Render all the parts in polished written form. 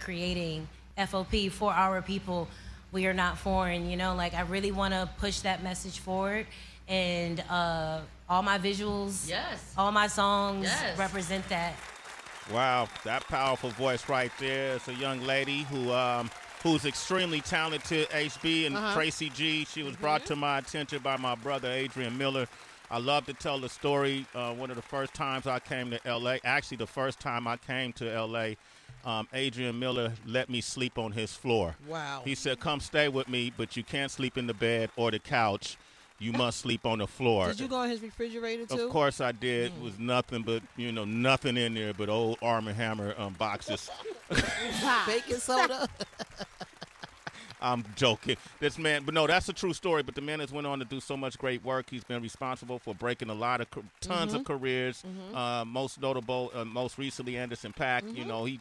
creating FOP for our people. We are not foreign, like I really want to push that message forward. And all my visuals, Yes. all my songs Yes. represent that. Wow, that powerful voice right there. It's a young lady who's extremely talented, HB, and Tracy G. She was brought to my attention by my brother, Adrian Miller. I love to tell the story. One of the first times I came to L.A., actually the first time I came to L.A., Adrian Miller let me sleep on his floor. Wow. He said, come stay with me, but you can't sleep in the bed or the couch. You must sleep on the floor. Did you go in his refrigerator, too? Of course I did. It was nothing but, nothing in there but old Arm & Hammer boxes. Baking soda? I'm joking. This man, but no, that's a true story. But the man has went on to do so much great work. He's been responsible for breaking a lot of, tons of careers. Most notable, most recently, Anderson .Paak. He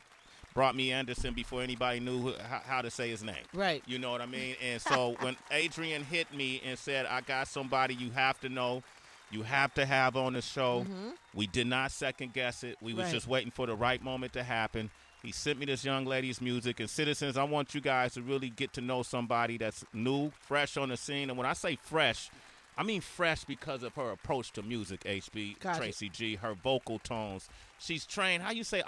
brought me Anderson before anybody knew how to say his name. Right. You know what I mean? And so when Adrian hit me and said, I got somebody you have to know, you have to have on the show, we did not second guess it. We was just waiting for the right moment to happen. He sent me this young lady's music. And citizens, I want you guys to really get to know somebody that's new, fresh on the scene. And when I say fresh, I mean fresh because of her approach to music, HB, Gotcha. Tracy G, her vocal tones. She's trained, how you say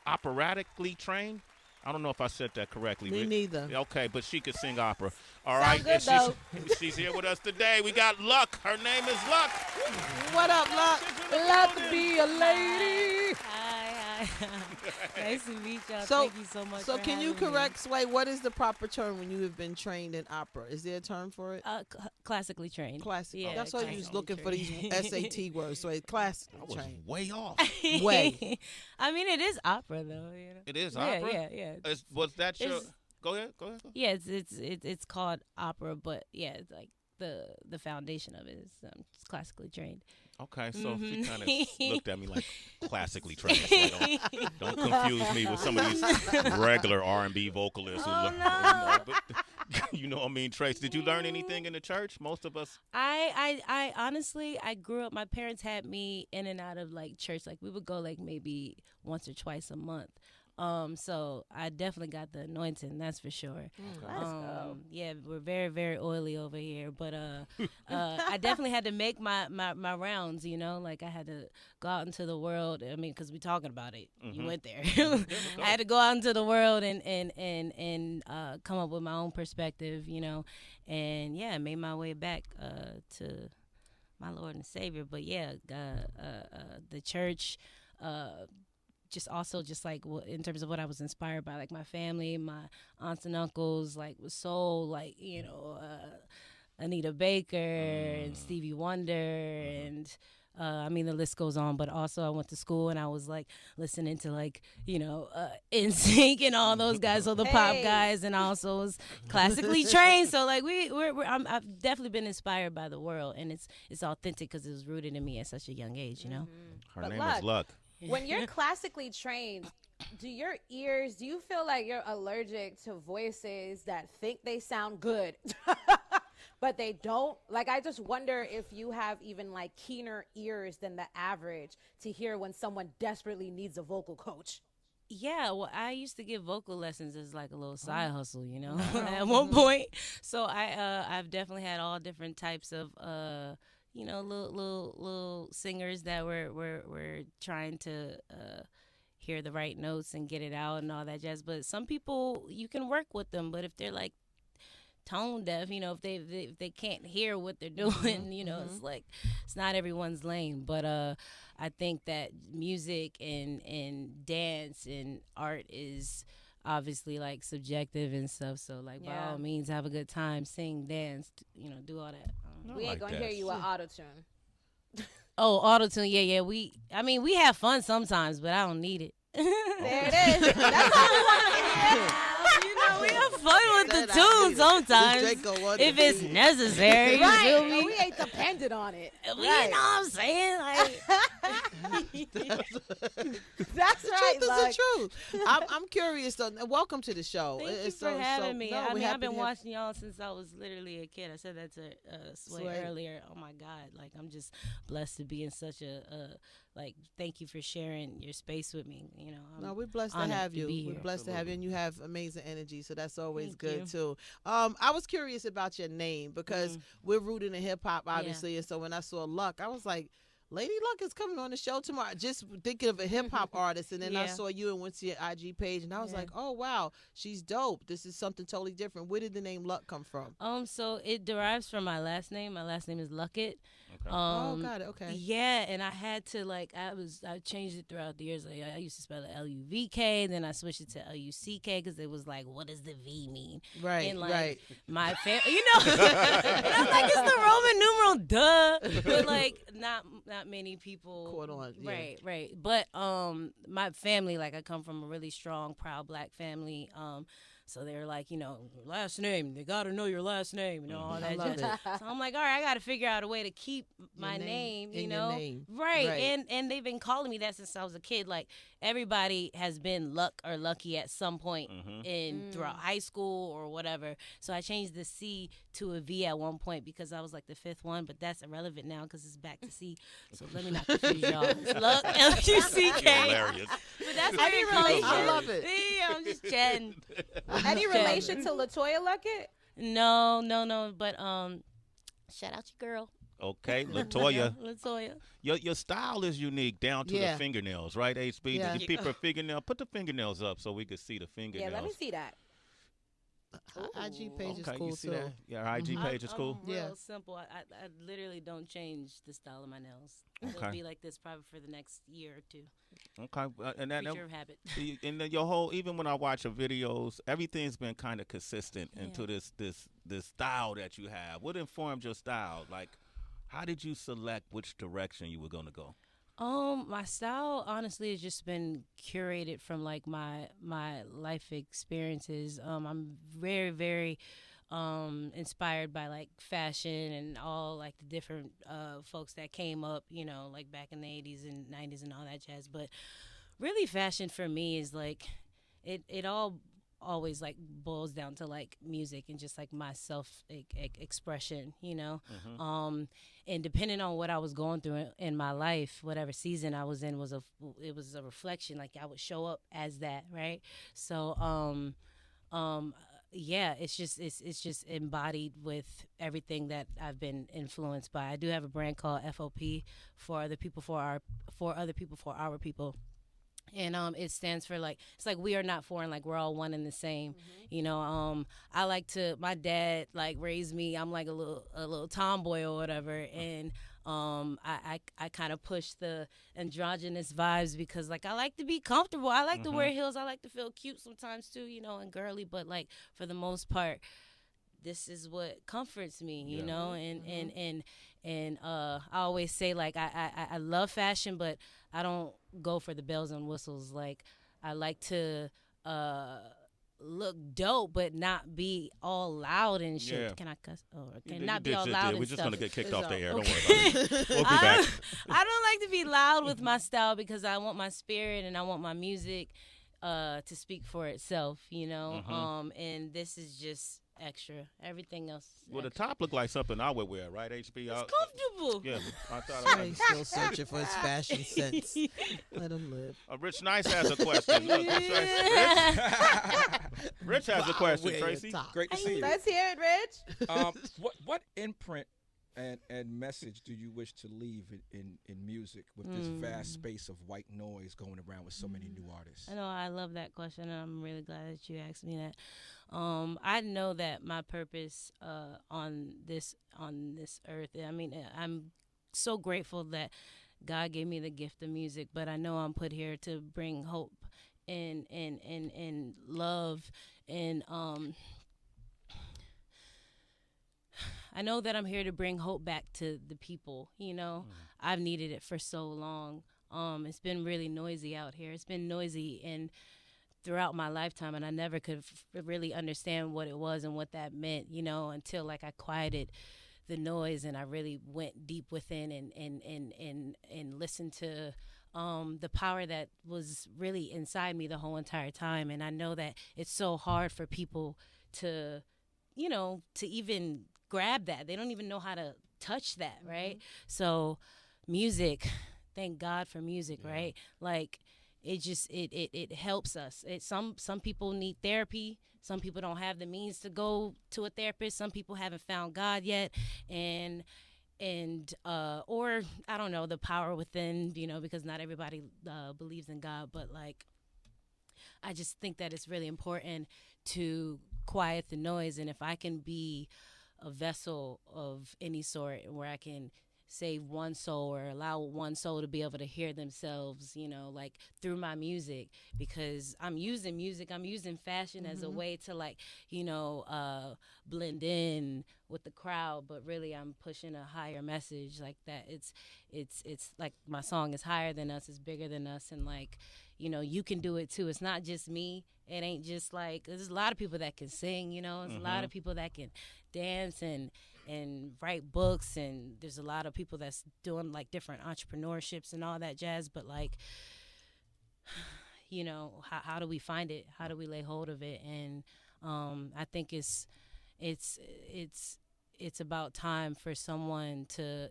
operatically trained? I don't know if I said that correctly. Me neither. Okay, but she could sing opera. All Sound right, good, and she's here with us today. We got Luck. Her name is Luck. What up, Luck? Love to be a lady. Hi. Nice to meet y'all. So, Thank you so much. So for can you having me. correct, Sway, what is the proper term when you have been trained in opera? Is there a term for it? Classically trained. Classic. Yeah, That's why you was looking for these SAT words. Sway, classically I was trained. way off. Way. I mean, it is opera though. It is Yeah, opera? yeah. Was that your... It's- Go ahead. Yeah, it's called opera, but yeah, it's like the foundation of it is just classically trained. Okay, so she kind of looked at me like classically trained. So don't confuse me with some of these regular R&B vocalists. You know what I mean, Trace? Did you learn anything in the church? Most of us. I honestly, I grew up. My parents had me in and out of like church. Like we would go like maybe once or twice a month. So I definitely got the anointing, that's for sure. Let's go. Yeah, we're very, very oily over here, but I definitely had to make my rounds, like I had to go out into the world. I mean, because we're talking about it. You went there. I had to go out into the world and come up with my own perspective, and yeah, made my way back to my Lord and Savior. But yeah, the church, just like in terms of what I was inspired by, like my family, my aunts and uncles, like was so like Anita Baker and Stevie Wonder and I mean the list goes on. But also I went to school and I was like listening to like NSYNC and all those guys, so the pop guys, and I also was classically trained. So like I've definitely been inspired by the world, and it's authentic because it was rooted in me at such a young age. Her But name is Luck. When you're classically trained, do you feel like you're allergic to voices that think they sound good, but they don't? Like, I just wonder if you have even like keener ears than the average to hear when someone desperately needs a vocal coach. Yeah, well, I used to give vocal lessons as like a little side hustle, at one point. So I've definitely had all different types of little singers that were trying to hear the right notes and get it out and all that jazz. But some people, you can work with them, but if they're like tone deaf, if they can't hear what they're doing, it's like it's not everyone's lane. But I think that music and dance and art is obviously like subjective and stuff, so like by all means have a good time, sing, dance, do all that. We ain't gonna hear you with autotune. Oh, autotune, yeah. We have fun sometimes, but I don't need it. There it is. That's all we want to hear. We have fun with the tune sometimes if it's necessary. You feel me? We ain't dependent on it. You know what I'm saying? Like, That's right. Truth is the truth. I'm curious though. Welcome to the show. Thank you for having me. I mean, I've been watching y'all since I was literally a kid. I said that to Sway earlier. Oh my God, like I'm just blessed to be in such a like. Thank you for sharing your space with me. You know, we're blessed to have you. We're blessed to have you, and you have amazing energy, so that's always good too. I was curious about your name because we're rooted in hip hop, obviously, and so when I saw Luck, I was like, Lady Luck is coming on the show tomorrow. Just thinking of a hip hop artist, and then I saw you and went to your IG page, and I was like, oh wow, she's dope. This is something totally different. Where did the name Luck come from? So it derives from my last name. My last name is Luckett. Okay. Oh, got it. Okay. Yeah, and I had to I changed it throughout the years. Like I used to spell it Luvk, then I switched it to Luck because it was like, what does the V mean? Right. And like right. my family, you know, and I'm like, it's the Roman numeral, duh. But like, not many people caught on. Yeah. Right. But my family, like I come from a really strong, proud Black family. So they're like, you know, last name. They got to know your last name, you know, all that jazz. So I'm like, all right, I got to figure out a way to keep my name, you know. Right. And they've been calling me that since I was a kid. Like, everybody has been Luck or Lucky at some point throughout high school or whatever. So I changed the C to a V at one point because I was like the fifth one, but that's irrelevant now because it's back to C. So let me not confuse y'all. It's Luck, Luck. Hilarious. But that's where it comes from. I love it. Yeah, I'm just chatting. Any relation to LaToya Luckett? No. But shout out your girl. Okay, LaToya. LaToya. Your style is unique down to the fingernails, right, HB? Yeah. Did you peep her fingernail? Put the fingernails up so we could see the fingernails. Yeah, let me see that. IG page is Okay, cool you see too. that? Yeah, her IG page is cool. I'm real simple. I literally don't change the style of my nails. It'll be like this probably for the next year or two. Okay, and that Creature of habit. and then your whole, even when I watch your videos, everything's been kind of consistent into this style that you have. What informed your style? Like, how did you select which direction you were going to go? My style honestly has just been curated from like my life experiences. I'm very, very inspired by like fashion and all like the different folks that came up, you know, like back in the 80s and 90s and all that jazz. But really fashion for me is like it all always like boils down to like music and just like my self expression, you know. And depending on what I was going through in my life, whatever season I was in was a reflection. Like I would show up as that, right? So yeah, it's just embodied with everything that I've been influenced by. I do have a brand called FOP, for other people, for our people. And it stands for like, it's like we are not foreign, like we're all one and the same. You know, I like to, my dad like raised me, I'm like a little tomboy or whatever, and I kind of push the androgynous vibes because like I like to be comfortable. I like to wear heels. I like to feel cute sometimes too, you know, and girly, but like for the most part, this is what comforts me, you know, and I always say like I love fashion, but I don't go for the bells and whistles. Like I like to look dope, but not be all loud and shit. Yeah. Can I cuss? Not be all loud and We're just stuff. gonna get kicked off the air. Okay. Don't worry about it. We'll be back. I don't like to be loud with my style because I want my spirit and I want my music to speak for itself, you know. And this is just extra. Everything else is Well, the extra. top looked like something I would wear, right, HB? It's comfortable. Yeah, I thought He's still searching for his fashion sense. Let him live. Rich Nice has a question. Look, Rich has a question, Tracy. Great to see you. Let's hear it, Rich. What imprint and message do you wish to leave in music with this vast space of white noise going around with so many new artists? I know, I love that question, and I'm really glad that you asked me that. I know that my purpose on this earth, I mean, I'm so grateful that God gave me the gift of music, but I know I'm put here to bring hope and love, and I know that I'm here to bring hope back to the people, you know. I've needed it for so long. It's been really noisy out here. It's been noisy and throughout my lifetime, and I never could really understand what it was and what that meant, you know, until like I quieted the noise, and I really went deep within and listened to the power that was really inside me the whole entire time. And I know that it's so hard for people to, to even grab that. They don't even know how to touch that, right? So music, thank God for music, right? Like, it helps us. Some people need therapy. Some people don't have the means to go to a therapist. Some people haven't found God yet, and or I don't know, the power within, because not everybody believes in God. But like, I just think that it's really important to quiet the noise, and if I can be a vessel of any sort where I can save one soul or allow one soul to be able to hear themselves, like through my music, because I'm using music, I'm using fashion as a way to like, blend in with the crowd, but really I'm pushing a higher message like that. It's like my song is higher than us, it's bigger than us, and like, you can do it too. It's not just me. It ain't just like, there's a lot of people that can sing, there's a lot of people that can dance and write books, and there's a lot of people that's doing like different entrepreneurships and all that jazz. But like, how do we find it? How do we lay hold of it? And I think it's about time for someone to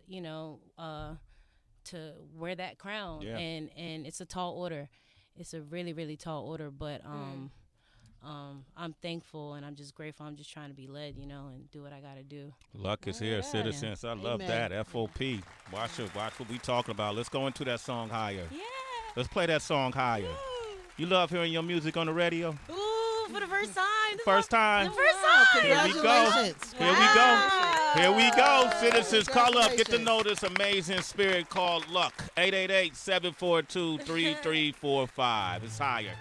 to wear that crown. And it's a tall order. It's a really, really tall order, but I'm thankful and I'm just grateful. I'm just trying to be led, and do what I got to do. Luck is here, citizens. I love that. FOP. Watch what we talking about. Let's go into that song Higher. Yeah. Let's play that song Higher. You love hearing your music on the radio? Ooh, for the first time. First time. The first time. Here we go. Here we go. Here we go. Citizens, call up. Get to know this amazing spirit called Luck. 888-742-3345. It's Higher.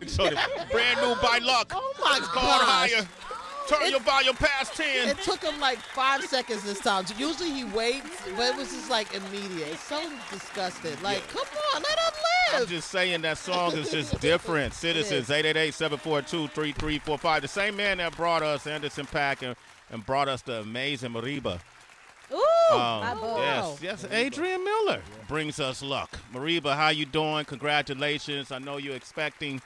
So brand new by Luck. Oh my It's called gosh. Higher. Turn your volume past 10. It took him like 5 seconds this time. Usually he waits, but it was just like immediate. It's so disgusting. Like, come on, let him live. I'm just saying that song is just different. Citizens, 888-742-3345. The same man that brought us Anderson .Paak and brought us the amazing Mariba. Ooh, my boy. Yes, Adrian Miller brings us Luck. Mariba, how you doing? Congratulations. I know you're expecting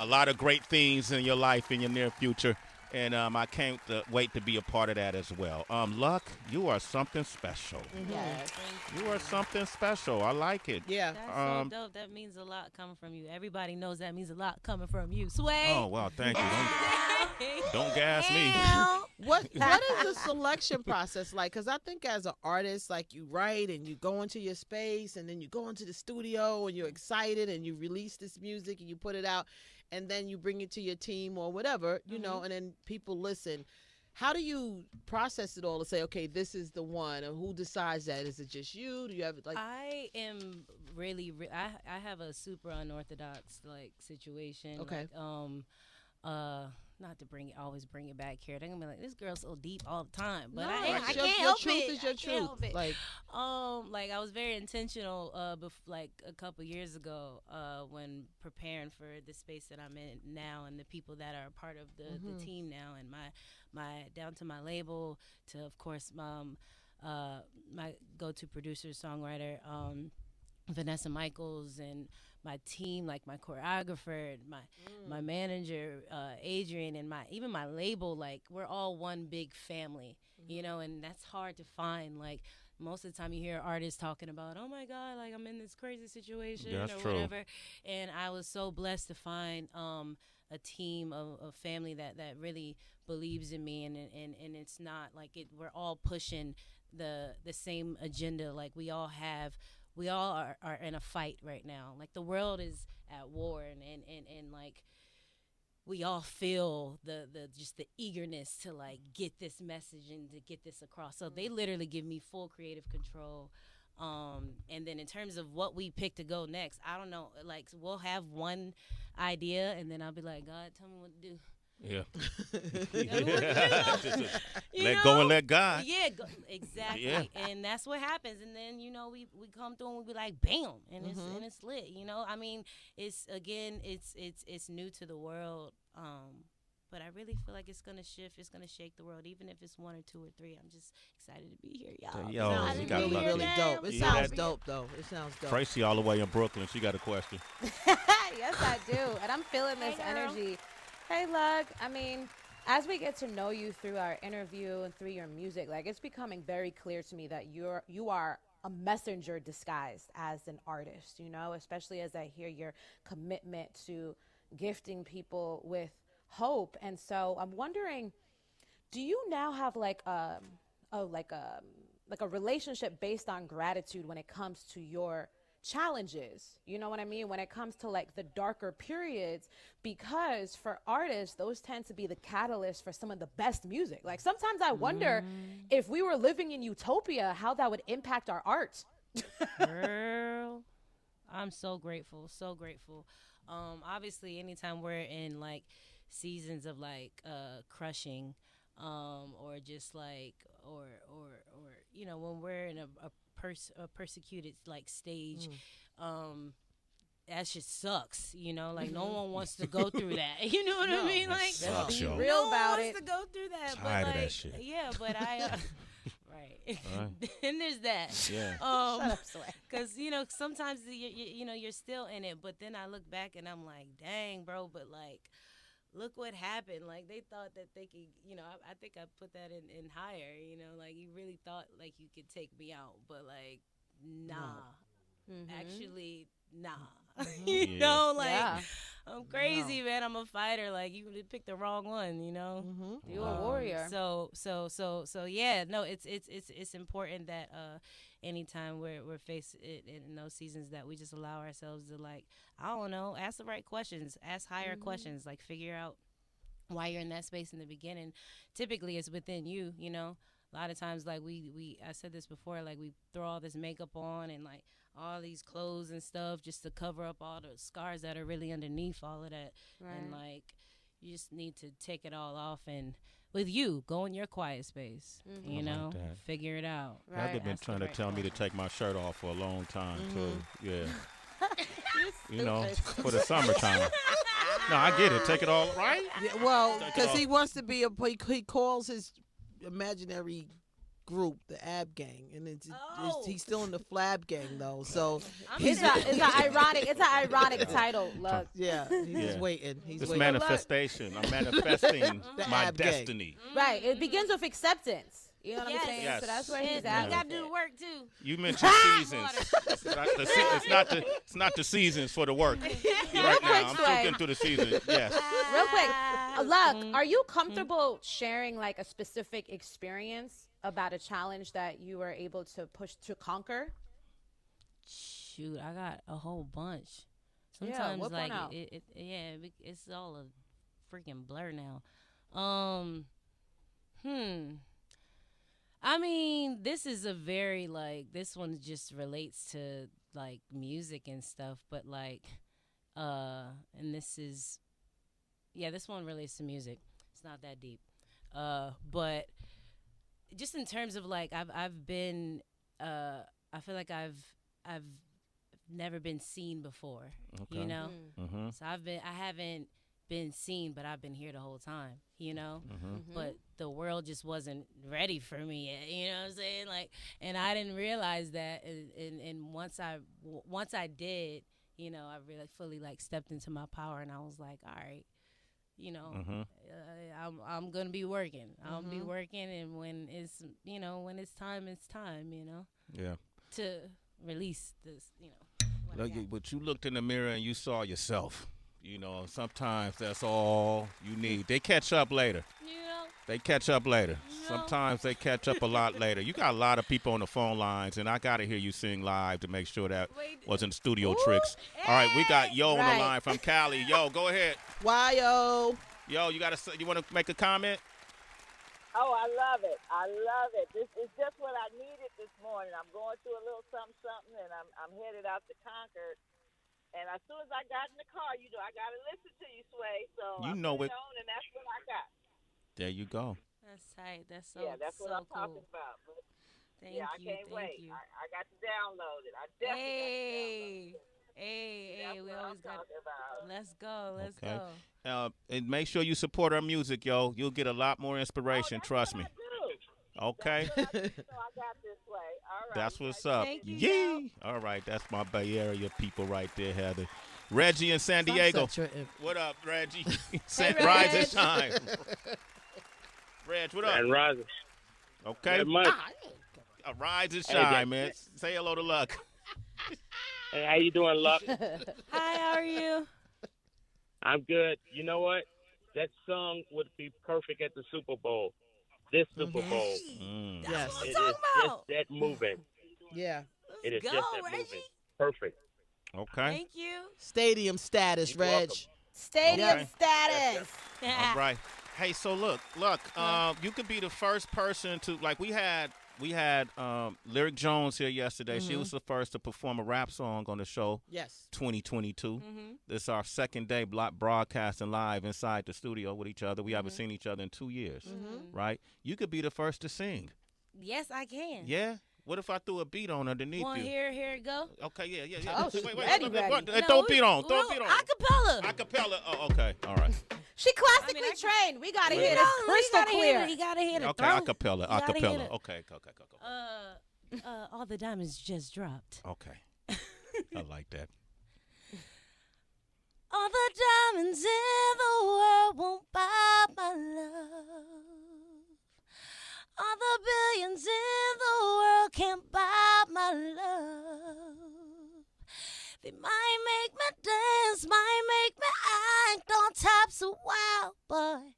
a lot of great things in your life in your near future, and I can't wait to be a part of that as well. Luck, you are something special. Yes. You are something special. I like it. Yeah. That's so dope. That means a lot coming from you. Everybody knows that means a lot coming from you. Sway. Oh, wow, thank you. Don't gas me. What is the selection process like? Because I think as an artist, like, you write and you go into your space and then you go into the studio and you're excited and you release this music and you put it out and then you bring it to your team or whatever, you know, and then people listen. How do you process it all to say, okay, this is the one? And who decides that? Is it just you? Do you have like? I am really, I have a super unorthodox like situation. Okay. Like, not to always bring it back here. They're gonna be like, this girl's so deep all the time, but No, I it's can't your help truth it. is your I can't truth. help it. Like I was very intentional, like a couple years ago, when preparing for the space that I'm in now and the people that are a part of the team now, and my down to my label, to of course my go-to producer, songwriter, Vanessa Michaels, and my team, like my choreographer, my manager, Adrian, and even my label. Like, we're all one big family, you know, and that's hard to find. Like, most of the time you hear artists talking about, oh my God, like I'm in this crazy situation That's or true. whatever. And I was so blessed to find a team of family that really believes in me, and it's not like we're all pushing the same agenda. Like, we all are in a fight right now. Like, the world is at war, and like, we all feel the just the eagerness to like get this message and to get this across. So they literally give me full creative control. And then in terms of what we pick to go next, I don't know. Like, we'll have one idea, and then I'll be like, God, tell me what to do. Yeah. Let go and let God. Yeah, exactly. Yeah. And that's what happens. And then, we come through and we be like, bam, and it's lit. I mean, it's new to the world. But I really feel like it's gonna shift. It's gonna shake the world, even if it's 1 or 2 or 3. I'm just excited to be here, y'all. Yo, we got really, really dope. It sounds dope, though. It sounds dope. Tracy all the way in Brooklyn. She got a question. Yes, I do, and I'm feeling this energy. Hey, Lug. I mean, as we get to know you through our interview and through your music, like, it's becoming very clear to me that you are a messenger disguised as an artist. Especially as I hear your commitment to gifting people with hope. And so I'm wondering, do you now have like a relationship based on gratitude when it comes to your challenges? You know what I mean? When it comes to like the darker periods, because for artists, those tend to be the catalyst for some of the best music. Like, sometimes I wonder if we were living in utopia, how that would impact our art. Girl, I'm so grateful. So grateful. Obviously, anytime we're in like seasons of like crushing, or just like or when we're in a persecuted like stage, that shit sucks. Like, no one wants to go through that. You know what I mean? Like, sucks, be yo. real no about one it. wants to go through that. Tired but of like, that shit. yeah, but I. Right. And there's that. Yeah. Shut up, Sway. Because, sometimes you're still in it, but then I look back and I'm like, dang, bro, but like, look what happened. Like, they thought that they could, I think I put that in higher, like, you really thought like you could take me out, but like, nah. Actually, nah. Yeah. I'm crazy, man. I'm a fighter. Like, you picked the wrong one, You a warrior. So yeah. No, it's important that anytime we're faced in those seasons, that we just allow ourselves to, like, I don't know, ask the right questions, ask higher questions, like, figure out why you're in that space in the beginning. Typically, it's within you. A lot of times, like, I said this before, like, we throw all this makeup on and like all these clothes and stuff just to cover up all the scars that are really underneath all of that. Right. And like, you just need to take it all off and with you, go in your quiet space, figure it out. Right. I've been trying to tell me to take my shirt off for a long time too. Yeah. For the summertime. No, I get it. Take it all, right? Yeah, well, because he wants to be he calls his imaginary group the Ab Gang, and he's still in the Flab Gang though. So it's an ironic title. Look, yeah, he's just waiting. He's this waiting. manifestation. I'm manifesting my Ab destiny. Right. It begins with acceptance. You know what I'm saying? Yes. So that's where he's You at. got to do the work too. You mentioned seasons. It's not the seasons for the work. Right now, I'm still getting through the season. Yes. Real quick, Luck, are you comfortable sharing like a specific experience about a challenge that you were able to push to conquer? Shoot, I got a whole bunch. Sometimes whip like one out. it's all a freaking blur now. I mean, this is a very like, this one just relates to like music and stuff, but like and this one relates to music. It's not that deep. But just in terms of like, I've been I feel like I've never been seen before. Okay. So I haven't been seen, but I've been here the whole time, but the world just wasn't ready for me yet, you know what I'm saying? Like, and I didn't realize that, and once I did, I really fully like stepped into my power, and I was like, all right, I'm gonna be working. I'll be working, and when it's time, it's time, Yeah. to release this, But you looked in the mirror and you saw yourself. Sometimes that's all you need. They catch up later. They catch up later. Sometimes they catch up a lot later. You got a lot of people on the phone lines, and I got to hear you sing live to make sure that wasn't studio tricks. All right, we got Yo on the line from Cali. Yo, go ahead. Yo. Yo, you want to make a comment? Oh, I love it. I love it. This is just what I needed this morning. I'm going through a little something, and I'm headed out to Concord. And as soon as I got in the car, I got to listen to you, Sway. So You I know put it. it on, and that's what I got. There you go. That's tight. That's so Yeah, that's so what I'm cool. talking about. But Thank yeah, I you. can't Thank wait. you. I got to download it. I definitely got to download it. Hey, That's we what always I'm got. talking about. Let's go. Let's Okay. go. And make sure you support our music, yo. You'll get a lot more inspiration. That's Trust what me. I do. Okay. That's what I do. So I got this way. All right. That's what's up. Thank you, Yee. All right. That's my Bay Area people right there, Heather. Reggie in San Stop Diego. such a- What up, Reggie? Hey, Rise and Reg. shine. Reg, what up? And Roger. Okay. Not much. Rise and Hey, shine, man. Say hello to Luck. Hey, how you doing, Luck? Hi, how are you? I'm good. You know what? That song would be perfect at the Super Bowl. This Super Bowl. Mm. Yes. What It I'm is talking just about. that moving. Yeah. It is Go, just that Reggie. moving. Perfect. Okay. Thank you. Stadium status, You're Reg. welcome. Stadium Okay. status. All right. Hey, so look, you could be the first person to we had Lyric Jones here yesterday. She was the first to perform a rap song on the show. Yes. 2022. This is our second day broadcasting live inside the studio with each other. We haven't seen each other in 2 years, right? You could be the first to sing. Yes, I can. Yeah. What if I threw a beat on underneath Want you? here it go. Okay, yeah. Oh, wait, she's wait. ready. Don't beat on. Don't beat on. Acapella. Acapella. Oh, okay. All right. She classically trained. We gotta hear this You crystal gotta clear. You gotta hear the Okay, throat. acapella. You gotta hear Acapella. the- Okay. All the diamonds just dropped. Okay. I like that. All the diamonds in the world won't buy my love. All the billions in the world can't buy my love. They might make me dance, might make me act on top so wild, boy.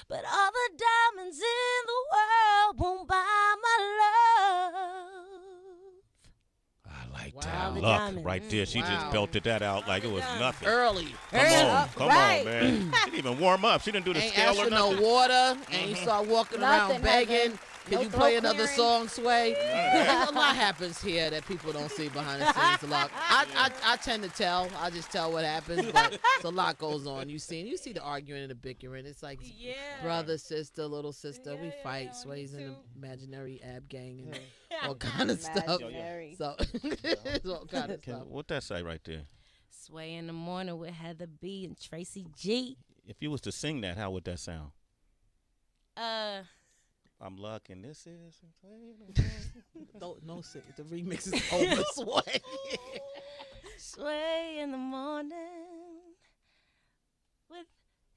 But all the diamonds in the world won't buy my love. I like Wow. that. The Look, diamond. right there. She Wow. just belted that out like it was nothing. Early. Come Right. on, man. She didn't even warm up. She didn't do the Ain't scale ask or for no nothing. water, and you start walking Nothing, around begging. Heather. Can No you play throat another clearing. song, Sway? A lot happens here that people don't see behind the scenes. A lot. I tend to tell. I just tell what happens, but it's a lot goes on. You see the arguing and the bickering. It's like Yeah. brother, sister, little sister. We Yeah, fight. yeah, Sway's me in too. the imaginary ab gang and all kind of stuff. Imaginary. So it's all kind of stuff. What that say right there? Sway in the morning with Heather B and Tracy G. If you was to sing that, how would that sound? I'm Luck and this is. No, the remix is over. Sway. Sway in the morning with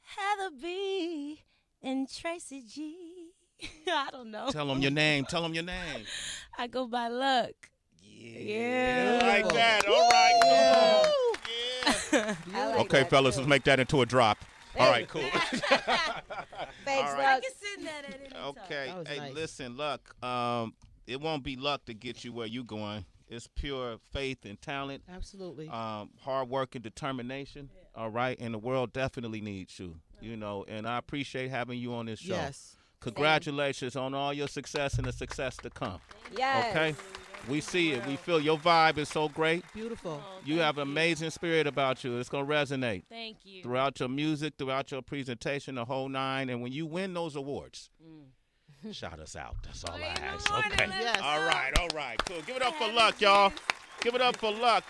Heather B and Tracy G. I don't know. Tell them your name. Tell them your name. I go by Luck. Yeah. Yeah. Like that. All right. Yeah. I like Okay, that, fellas, too. let's make that into a drop. All right, cool. Thanks, All right. I Luck. can sing that at any time. Okay. That was Hey, nice. listen, Luck. It won't be luck to get you where you going. It's pure faith and talent. Absolutely. Hard work and determination. All right, and the world definitely needs you. You know, and I appreciate having you on this show. Yes. Congratulations on all your success and the success to come. Yes. Okay, we see it. We feel your vibe is so great. Beautiful. You have an amazing spirit about you. It's gonna resonate Thank you. throughout your music, throughout your presentation, the whole nine. And when you win those awards, shout us out. That's all I ask. Okay. Yes. All right. Cool. Give it up for Luck, y'all. Give it up for Luck.